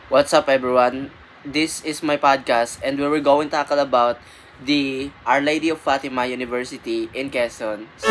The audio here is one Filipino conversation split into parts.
What's up, everyone? This is my podcast, and we were going to tackle about the Our Lady of Fatima University in Quezon City.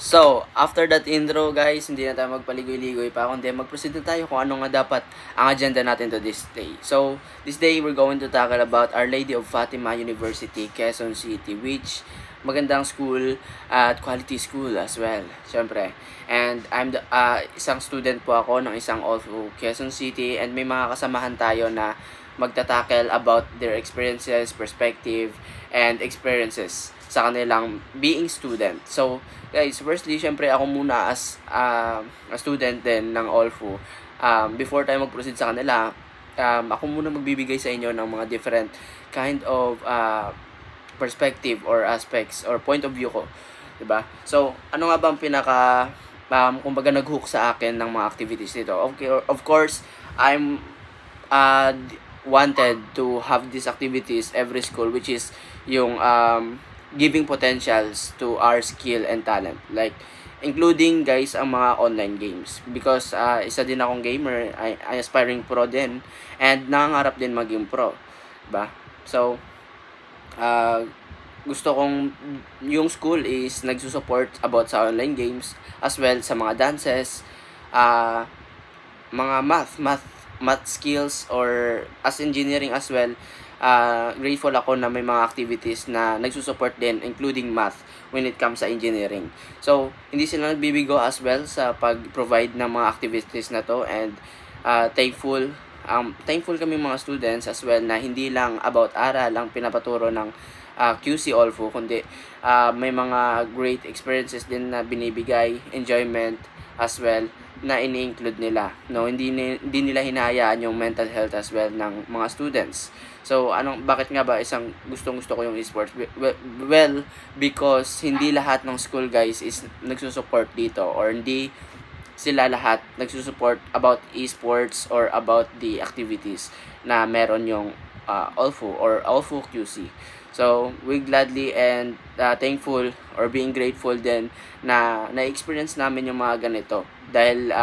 So, after that intro, guys, hindi na tayo magpaligoy-ligoy pa, kundi mag-proceed na tayo kung ano nga dapat ang agenda natin to this day. So, this day, we're going to tackle about Our Lady of Fatima University, Quezon City, which magandang school at quality school as well, syempre. And isang student po ako ng isang also Quezon City, and may mga kasamahan tayo na magtatackle about their experiences, perspective, and experiences sa kanilang being student. So, guys, firstly, syempre ako muna as a student din ng ALFU. Before tayo mag-proceed sa kanila, ako muna magbibigay sa inyo ng mga different kind of perspective or aspects or point of view ko. 'Di ba? So, ano nga ba ang pinaka kumbaga nag-hook sa akin ng mga activities nito? Okay, of course, I'm uh, wanted to have these activities every school, which is yung giving potentials to our skill and talent, like including guys ang mga online games, because isa din akong gamer, I aspiring pro din, and nangangarap din maging pro, ba? So uh, gusto kong yung school is nagsusupport about sa online games, as well sa mga dances, uh, mga math skills, or as engineering as well. Grateful ako na may mga activities na nagsusupport din, including math, when it comes sa engineering. So, hindi sila nagbibigo as well sa pag-provide ng mga activities na to, and thankful kami mga students as well na hindi lang about aral ang pinapaturo ng QC Olfu, kundi may mga great experiences din na binibigay, enjoyment as well, na ini-include nila. No, hindi nila hinahayaan yung mental health as well ng mga students. So, bakit nga ba isang gustong-gusto ko yung esports? Well, because hindi lahat ng school, guys, is nagsusupport dito, or hindi sila lahat nagsusupport about esports or about the activities na meron yung ALFU or ALFU QC. So, we gladly and thankful or being grateful din na na-experience namin yung mga ganito, dahil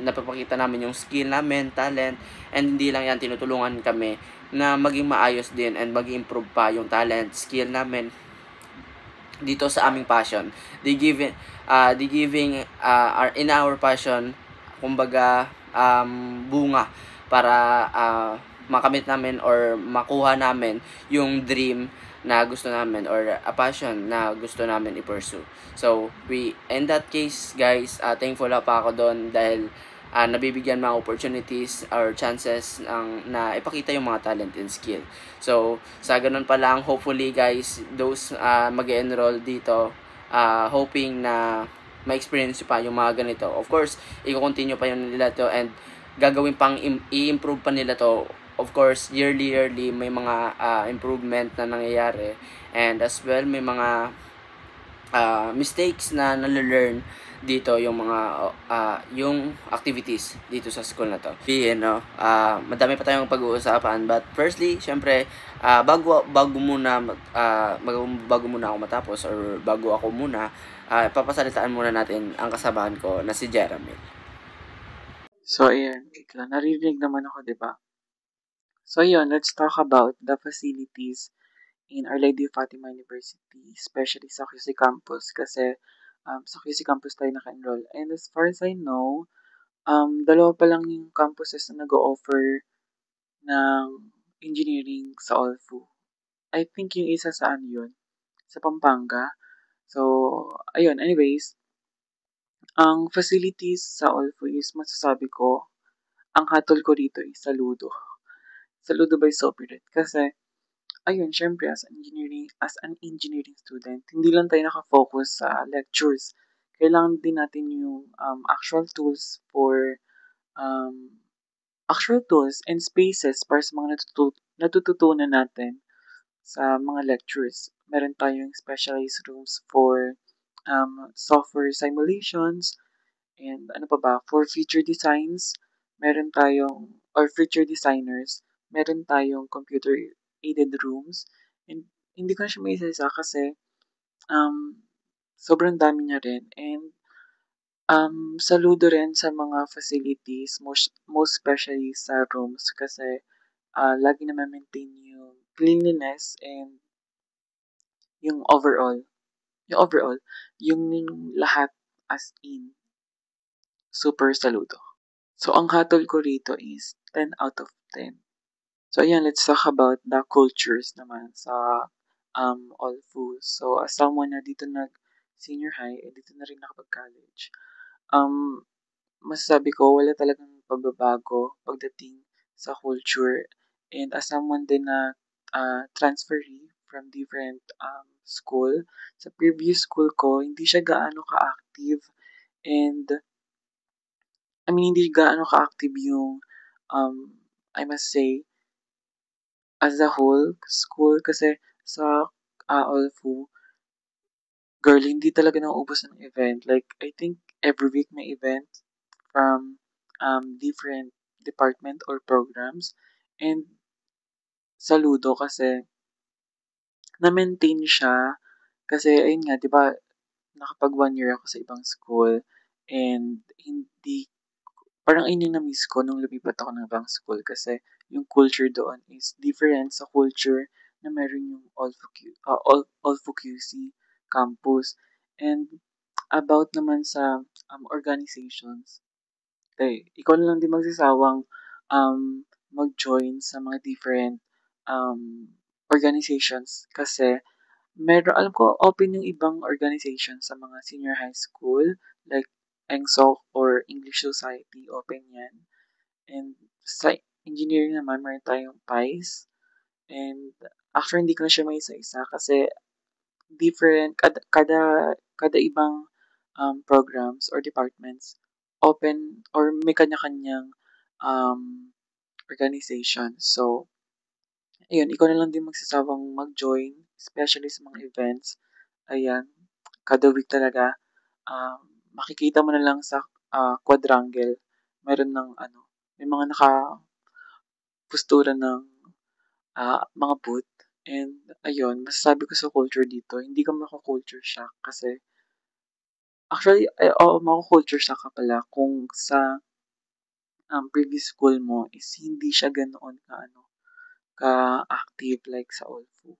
napapakita namin yung skill namin, talent, and hindi lang yan, tinutulungan kami na maging maayos din and mag-improve pa yung talent, skill namin dito sa aming passion. They giving in our passion, kumbaga, bunga para makamit namin or makuha namin yung dream na gusto namin, or a passion na gusto namin i-pursue. So, in that case, guys, thankful pa ako doon, dahil nabibigyan mga opportunities or chances na ipakita yung mga talent and skill. So, sa ganun pa lang, hopefully, guys, those mag-enroll dito, hoping na ma-experience pa yung mga ganito. Of course, i-continue pa yun nila to, and gagawin pang i-improve pa nila to. Of course, yearly may mga improvement na nangyayari, and as well may mga mistakes na nale-learn dito, yung mga yung activities dito sa school na to. Madami pa tayong pag-uusapan, but firstly, syempre, bago muna ako matapos, or bago ako muna, papasalitaan muna natin ang kasabahan ko na si Jeremy. So, ayan, naririnig naman ako, di ba? So, yun, let's talk about the facilities in Our Lady of Fatima University, especially sa QC Campus, kasi sa QC Campus tayo naka-enroll. And as far as I know, dalawa pa lang yung campuses na nag-o-offer ng engineering sa ALFU. I think yung isa saan yun? Sa Pampanga. So, ayun, anyways, ang facilities sa ALFU is masasabi ko, ang hatol ko dito is saludo. Saludo by Sopiret. Kasi, ayun, syempre, as an engineering student, hindi lang tayo nakafocus sa lectures. Kailangan din natin yung um, actual tools and spaces para sa mga natututunan natin sa mga lectures. Meron tayong specialized rooms for software simulations, and ano pa ba, for feature designs, or feature designers, meron tayong computer aided rooms, and hindi ko na siya may isa kasi sobrang dami niya rin. And saludo rin sa mga facilities, most especially sa rooms kasi lagi na maintain yung cleanliness and yung overall, yung overall, yung lahat as in, super saludo. So, ang hatol ko rito is 10 out of 10. So, ayan, let's talk about the cultures naman sa all foods. So, as someone na dito nag-senior high, and dito na rin nakapag-college, um, masasabi ko, wala talagang pagbabago pagdating sa culture. And as someone din na transferee from different school, sa previous school ko, hindi siya gaano ka-active. And, I mean, hindi gaano ka-active yung, I must say, as a whole, school, kasi sa Olfu, girl, hindi talaga nauubos ng event. Like, I think every week may event from different department or programs. And saludo kasi na-maintain siya. Kasi, ayun nga, di ba, nakapag 1 year ako sa ibang school. And hindi, parang ayun yung na-miss ko nung lumipat ako ng ibang school. Kasi yung culture doon is different sa culture na meron yung Olfu QC campus. And about naman sa organizations, ikaw na lang din magsasawang mag-join sa mga different organizations kasi alam ko, open yung ibang organization sa mga senior high school like ENGSOC or English Society, open yan. And sa engineering naman, meron tayong PIES. And actually, hindi ko na siya may isa-isa kasi different, kada ibang programs or departments open or may kanya-kanyang organization. So, ayun, ikaw na lang din magsasawang mag-join, especially sa mga events. Ayan, kada week talaga, makikita mo na lang sa quadrangle, meron ng may mga nakapustura ng mga booth. And ayun, masasabi ko sa culture dito, hindi ka mako-culture shock kasi actually, oo, mako-culture shock ka pala kung sa previous school mo is hindi siya ganoon ka-active like sa Olfu.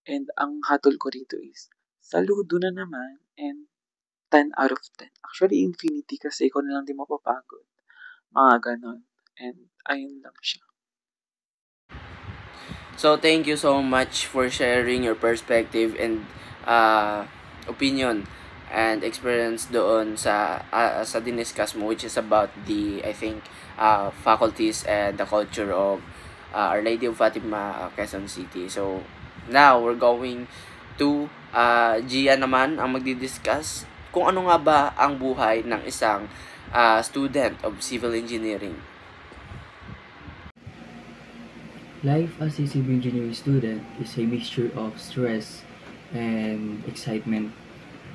And ang hatol ko rito is, saludo na naman and 10 out of 10. Actually, infinity kasi ikaw na lang din mapapagod. Mga ganon. And ayun lang siya. So thank you so much for sharing your perspective and opinion and experience doon sa diniscuss mo, which is about the, I think, faculties and the culture of Our Lady of Fatima, Quezon City. So now we're going to Gia naman ang magdi-discuss kung ano nga ba ang buhay ng isang student of civil engineering. Life as a civil engineering student is a mixture of stress and excitement.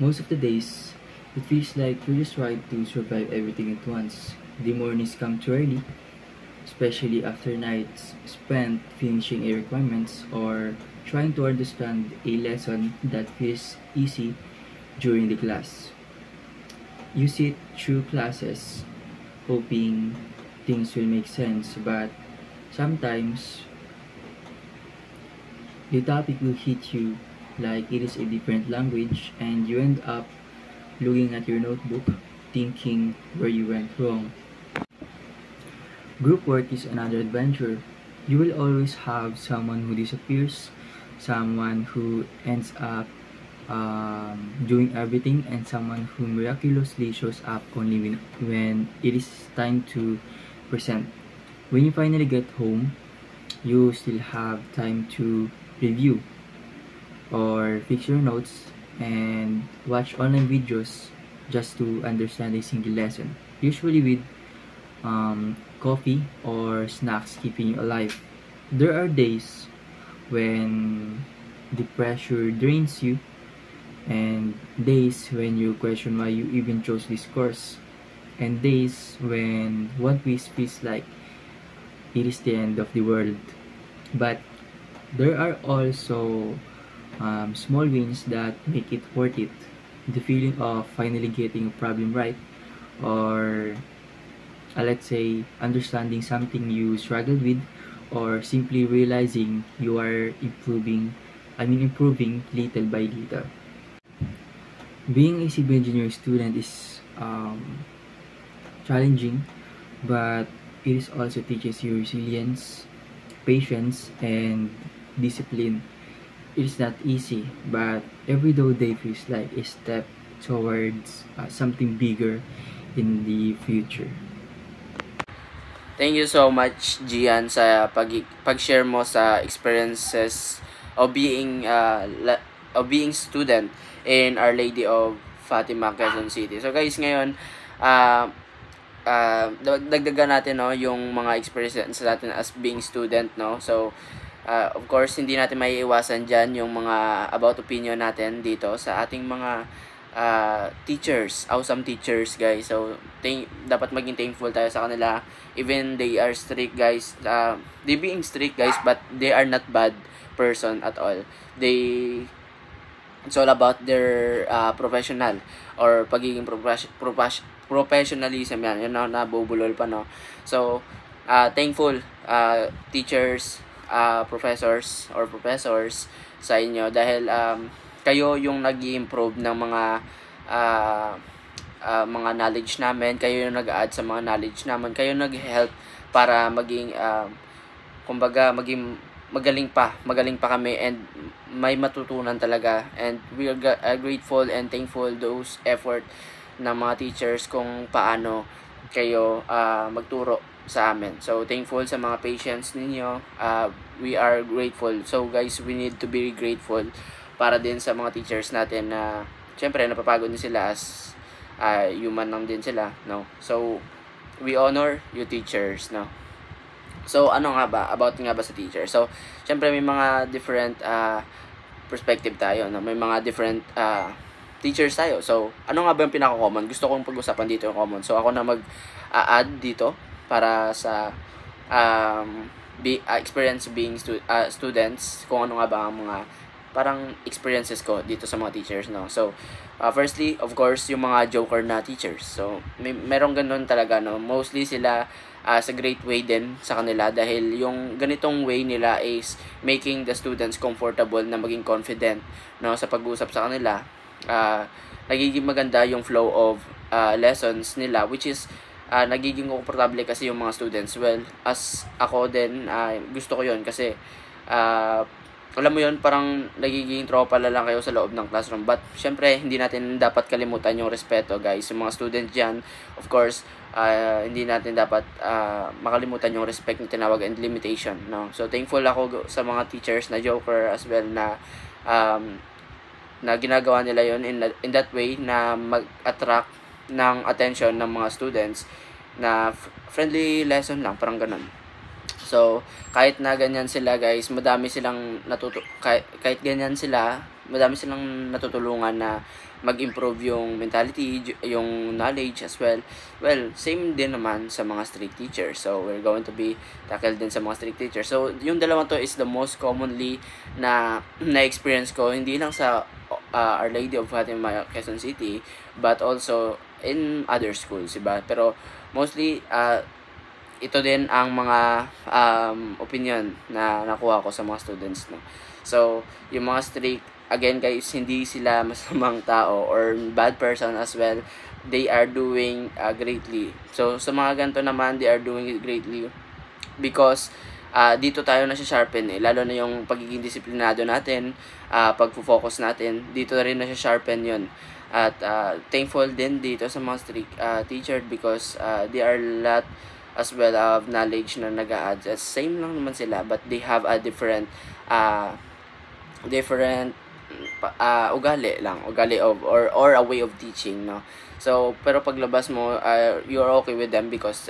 Most of the days, it feels like you're just trying to survive everything at once. The mornings come too early, especially after nights spent finishing a requirements or trying to understand a lesson that feels easy during the class. You sit through classes hoping things will make sense, but sometimes the topic will hit you like it is a different language and you end up looking at your notebook thinking where you went wrong. Group work is another adventure. You will always have someone who disappears, someone who ends up doing everything, and someone who miraculously shows up only when it is time to present. When you finally get home, you still have time to review or fix your notes and watch online videos just to understand a single lesson, usually with coffee or snacks keeping you alive. There are days when the pressure drains you and days when you question why you even chose this course and days when one piece feels like it is the end of the world. But there are also Small wins that make it worth it. The feeling of finally getting a problem right, or let's say understanding something you struggled with, or simply realizing you are improving little by little. Being a civil engineering student is challenging, but it is also teaches you resilience, patience, and discipline. It is not easy, but every day feels like a step towards something bigger in the future. Thank you so much, Gian, sa pag-share mo sa experiences of being student in Our Lady of Fatima, Quezon City. So guys, ngayon uh, dagdagan natin, no, yung mga experiences natin as being student, no. So of course, hindi natin maiiwasan diyan yung mga about opinion natin dito sa ating mga teachers, awesome teachers, guys. So dapat maging thankful tayo sa kanila, even they are strict, guys. They being strict, guys, but they are not bad person at all. It's all about their professional or pagiging professionalism, yan na nabubulol pa, no. So thankful teachers, professors sa inyo, dahil kayo yung nag-i-improve ng mga knowledge namin, kayo yung nag-add sa mga knowledge namin, kayo nag-help para maging kumbaga maging magaling pa kami, and may matutunan talaga, and we are grateful and thankful those effort ng mga teachers kung paano kayo magturo sa amin. So thankful sa mga patience ninyo. We are grateful. So guys, we need to be grateful para din sa mga teachers natin na syempre napapagod din sila as human lang din sila, no. So we honor you teachers, no. So ano nga ba about nga ba sa teacher? So syempre may mga different perspective tayo, no. May mga different teachers tayo. So ano nga ba yung pinaka-common? Gusto kong pag-usapan dito yung common. So ako na mag-add dito para sa experience being students, kung ano nga ba ang mga parang experiences ko dito sa mga teachers, no. So firstly, of course, yung mga joker na teachers. So merong ganun talaga, no. Mostly sila sa great way din sa kanila, dahil yung ganitong way nila is making the students comfortable na maging confident, no, sa pag-usap sa kanila. Nagiging maganda yung flow of lessons nila, which is nagiging komportable kasi yung mga students. Well, as ako din, gusto ko yun kasi alam mo yun, parang nagiging tropa lang kayo sa loob ng classroom. But syempre, hindi natin dapat kalimutan yung respeto, guys. Yung mga students dyan, of course, hindi natin dapat makalimutan yung respect na tinawag and limitation, no. So thankful ako sa mga teachers na joker as well, na ginagawa nila yon in that way na mag-attract ng attention ng mga students, na friendly lesson lang, parang ganun. So kahit na ganyan sila, guys, madami silang kahit ganyan sila, madami silang natutulungan na mag-improve yung mentality, yung knowledge as well. Well, same din naman sa mga strict teachers. So we're going to be tackled din sa mga strict teachers. So yung dalawang to is the most commonly na experience ko, hindi lang sa Our Lady of Fatima, Quezon City, but also in other schools, diba? Pero mostly ito din ang mga opinion na nakuha ko sa mga students, no. So yung mga strict, again, guys, hindi sila masamang tao or bad person as well. They are doing greatly. So sa mga ganito naman, they are doing it greatly because dito tayo na sharpen, lalo na yung pagiging disiplinado natin, pagfo-focus natin, dito rin na sharpen yon. At thankful din dito sa mga strict teacher because they are lot as well of knowledge na nag-a-add. Same lang naman sila, but they have a different ugali of or a way of teaching, no. So pero paglabas mo, you're okay with them because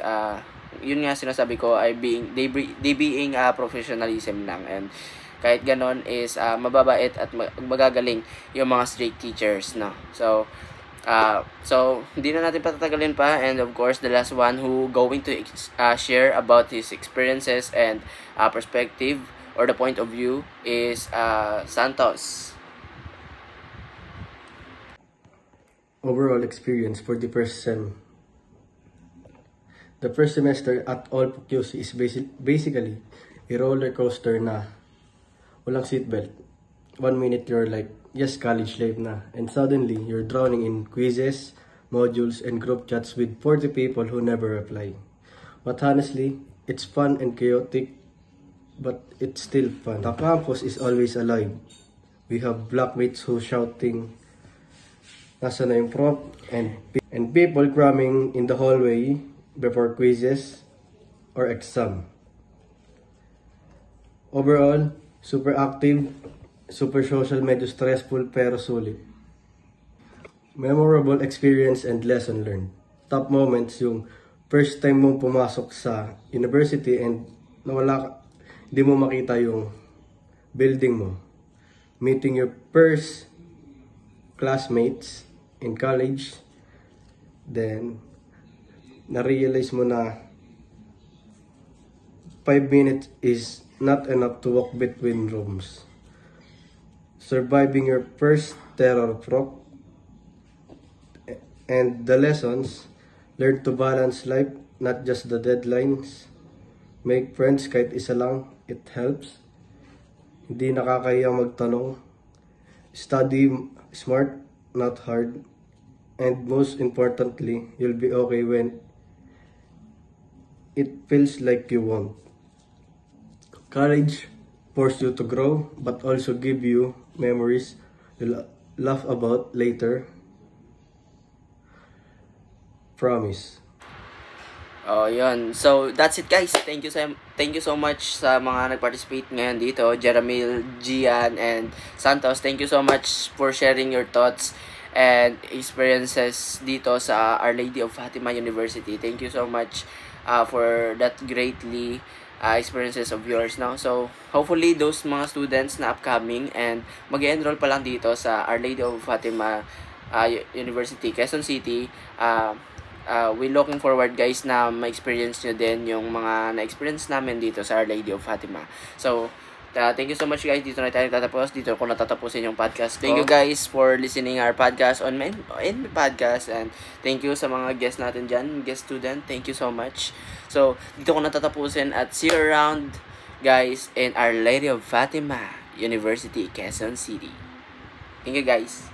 yun nga sinasabi ko ay they being professionalism lang, and kahit ganon is mababait at magagaling yung mga strict teachers, no. So hindi na natin patatagalin pa, and of course the last one who going to share about his experiences and perspective or the point of view is Santos. overall experience for the first sem. The first semester at all QC is basically a roller coaster na walang seatbelt. 1 minute you're like, yes, college life na. And suddenly, you're drowning in quizzes, modules, and group chats with 40 people who never reply. But honestly, it's fun and chaotic, but it's still fun. The campus is always alive. We have blockmates who shouting, nasa na yung prof, and people cramming in the hallway before quizzes or exam. Overall, super active, super social, medyo stressful pero sulit. Memorable experience and lesson learned. Top moments yung first time mo pumasok sa university and hindi mo makita yung building mo. Meeting your first classmates in college. Then, na-realize mo na 5 minutes is not enough to walk between rooms. Surviving your first terror proc, and the lessons, learn to balance life, not just the deadlines. Make friends kahit isa lang, it helps. Hindi nakakahiya magtanong. Study smart, not hard. And most importantly, you'll be okay when it feels like you won't. College force you to grow, but also give you memories you'll laugh about later. Promise. Oh, yun. So, that's it guys. Thank you so much sa mga nag-participate ngayon dito. Jeramil, Gian, and Santos. Thank you so much for sharing your thoughts and experiences dito sa Our Lady of Fatima University. Thank you so much for that greatly experiences of yours now. So, hopefully, those mga students na upcoming and mag-enroll pa lang dito sa Our Lady of Fatima University, Quezon City, we looking forward guys na ma-experience nyo din yung mga na-experience namin dito sa Our Lady of Fatima. So, thank you so much guys. Dito na tayo tatapos. Dito ko natatapusin yung podcast. Thank you guys for listening our podcast on my podcast. And thank you sa mga guests natin dyan. Guest student, thank you so much. So, dito ko natatapusin at see you around guys in Our Lady of Fatima University, Quezon City. Thank you guys.